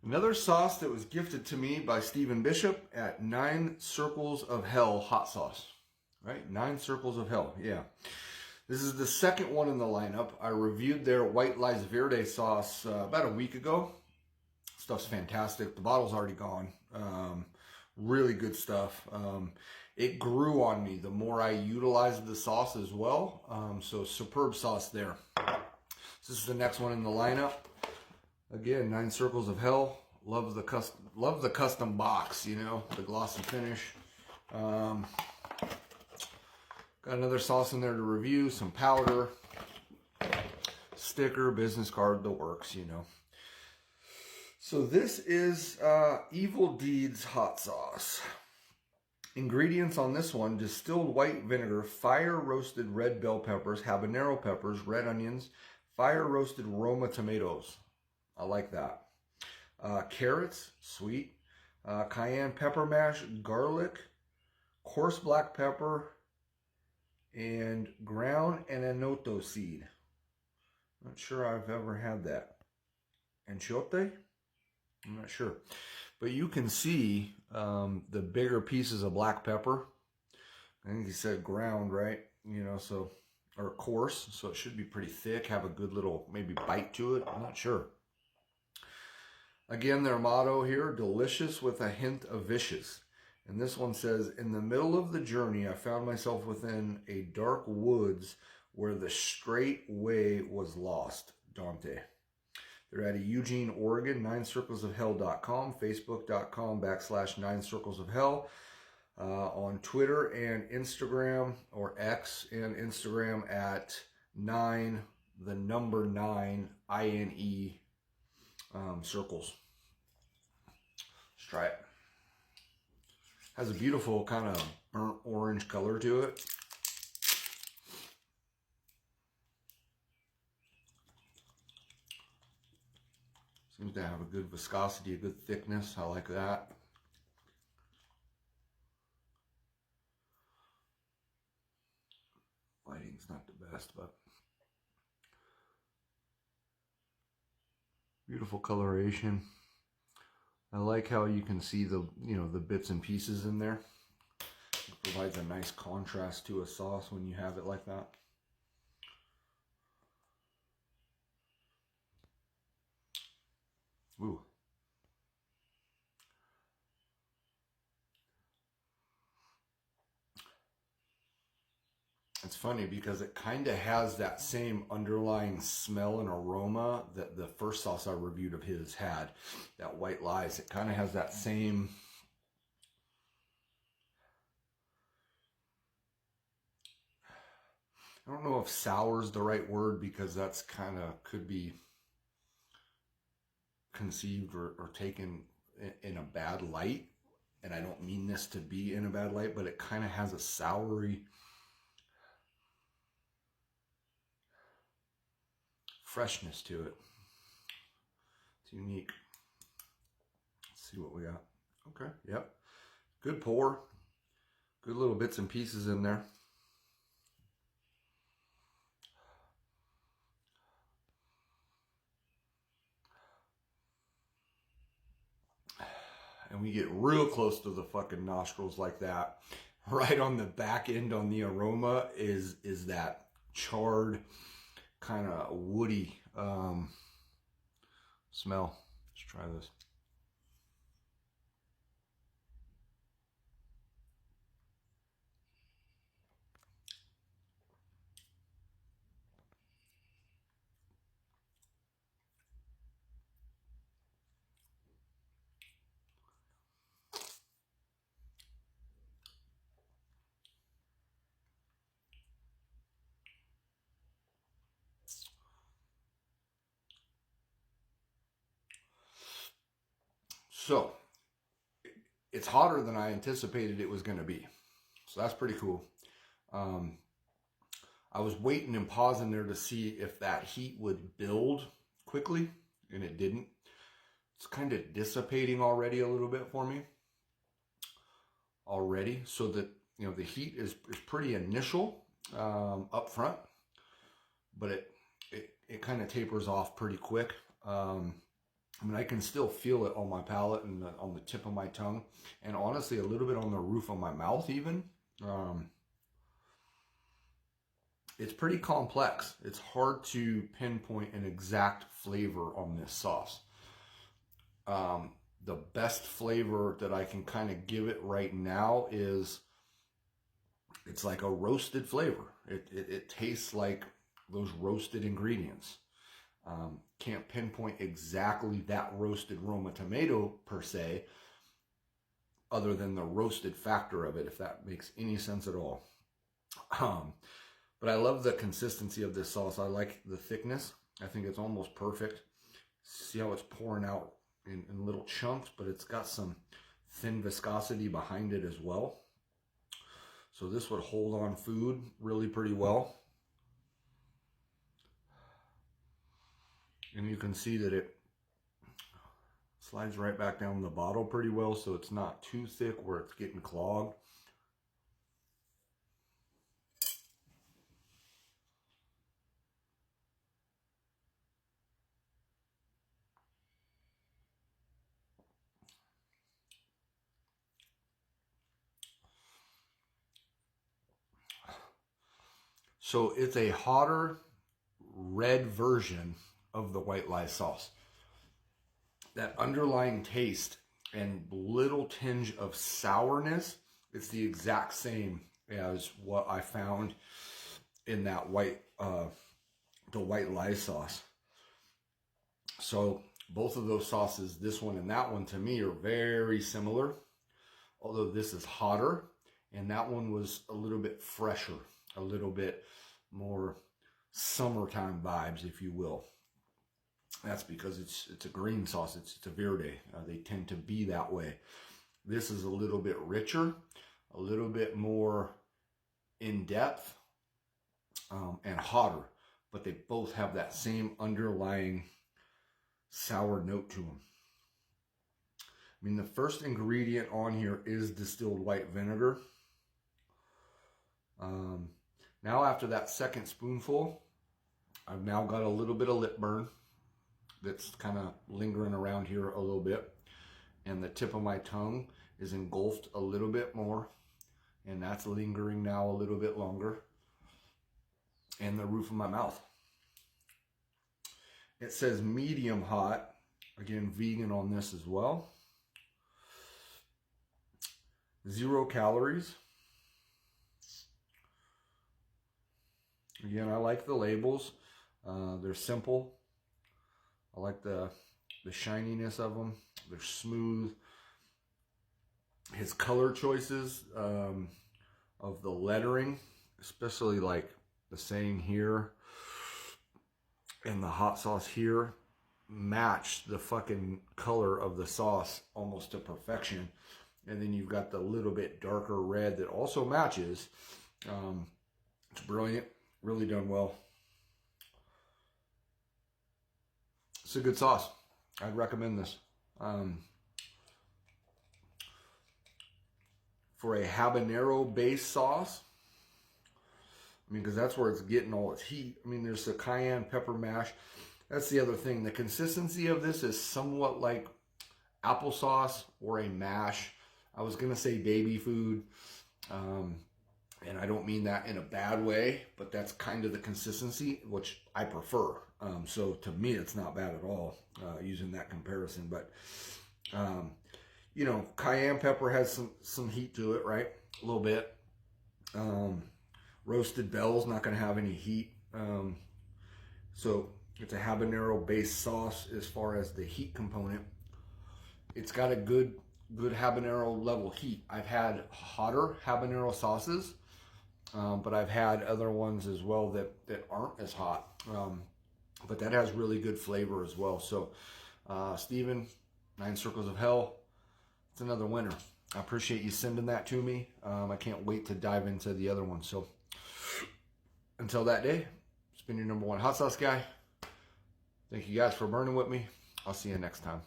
Another sauce that was gifted to me by Stephen Bishop at 9 Circles of Hell hot sauce. Right? 9 Circles of Hell. Yeah. This is the second one in the lineup. I reviewed their White Lies Verde sauce about a week ago. Stuff's fantastic. The bottle's already gone. Really good stuff. It grew on me the more I utilized the sauce as well. So superb sauce there. This is the next one in the lineup. Again, 9 Circles of Hell. Love the custom box, you know, the glossy finish. Got another sauce in there to review, some powder, sticker, business card, the works, you know. So this is Evil Deeds hot sauce. Ingredients on this one: distilled white vinegar, fire roasted red bell peppers, habanero peppers, red onions, fire roasted Roma tomatoes. I like that. Carrots, sweet. Cayenne pepper mash, garlic, coarse black pepper, and ground annatto seed. Not sure I've ever had that. Enchote? I'm not sure. But you can see the bigger pieces of black pepper. I think he said ground, right? You know, so, or coarse, so it should be pretty thick, have a good little maybe bite to it. I'm not sure. Again, their motto here: delicious with a hint of vicious. And this one says, in the middle of the journey, I found myself within a dark woods where the straight way was lost. Dante. They're out of Eugene, Oregon, 9circlesofhell.com, facebook.com/9circlesofhell, on Twitter and Instagram, or X and Instagram at 9, the number 9, INE, circles. Let's try it. Has a beautiful kind of burnt orange color to it. Seems to have a good viscosity, a good thickness. I like that. Lighting's not the best, but beautiful coloration. I like how you can see the, you know, the bits and pieces in there. It provides a nice contrast to a sauce when you have it like that. Ooh. It's funny because it kind of has that same underlying smell and aroma that the first sauce I reviewed of his had, that White Lies. It kind of has that same, I don't know if sour is the right word, because that's kind of could be conceived or taken in a bad light. And I don't mean this to be in a bad light, but it kind of has a soury freshness to it. It's unique. Let's see what we got. Okay, yep. Good pour. Good little bits and pieces in there. And we get real close to the fucking nostrils like that. Right on the back end on the aroma is that charred, kind of woody smell. Let's try this. So it's hotter than I anticipated it was going to be. So that's pretty cool. I was waiting and pausing there to see if that heat would build quickly, and it didn't. It's kind of dissipating already a little bit for me. Already, so that, you know, the heat is pretty initial up front, but it kind of tapers off pretty quick. I mean, I can still feel it on my palate and on the tip of my tongue, and honestly, a little bit on the roof of my mouth even. It's pretty complex. It's hard to pinpoint an exact flavor on this sauce. The best flavor that I can kind of give it right now is it's like a roasted flavor. It tastes like those roasted ingredients. Can't pinpoint exactly that roasted Roma tomato per se, other than the roasted factor of it, if that makes any sense at all. But I love the consistency of this sauce. I like the thickness. I think it's almost perfect. See how it's pouring out in little chunks, but it's got some thin viscosity behind it as well. So this would hold on food really pretty well. And you can see that it slides right back down the bottle pretty well, so it's not too thick where it's getting clogged. So it's a hotter red version of the white lye sauce. That underlying taste and little tinge of sourness, it's the exact same as what I found in that the white lye sauce. So both of those sauces, this one and that one, to me are very similar, although this is hotter and that one was a little bit fresher, a little bit more summertime vibes, if you will. That's because it's a green sauce. It's a verde. They tend to be that way. This is a little bit richer, a little bit more in depth, and hotter. But they both have that same underlying sour note to them. I mean, the first ingredient on here is distilled white vinegar. Now after that second spoonful, I've now got a little bit of lip burn that's kind of lingering around here a little bit. And the tip of my tongue is engulfed a little bit more. And that's lingering now a little bit longer. And the roof of my mouth. It says medium hot. Again, vegan on this as well. 0 calories. Again, I like the labels. They're simple. I like the shininess of them. They're smooth. His color choices of the lettering, especially like the saying here and the hot sauce here, match the fucking color of the sauce almost to perfection. And then you've got the little bit darker red that also matches. It's brilliant. Really done well. It's a good sauce. I'd recommend this. For a habanero based sauce, I mean, because that's where it's getting all its heat. I mean, there's the cayenne pepper mash. That's the other thing. The consistency of this is somewhat like applesauce or a mash. I was going to say baby food. And I don't mean that in a bad way, but that's kind of the consistency, which I prefer. So to me, it's not bad at all using that comparison. But, you know, cayenne pepper has some heat to it, right? A little bit. Roasted bell's not going to have any heat. So it's a habanero-based sauce as far as the heat component. It's got a good habanero level heat. I've had hotter habanero sauces. But I've had other ones as well that aren't as hot. But that has really good flavor as well. So, Steven, 9 Circles of Hell, it's another winner. I appreciate you sending that to me. I can't wait to dive into the other one. So, until that day, it's been your #1 hot sauce guy. Thank you guys for burning with me. I'll see you next time.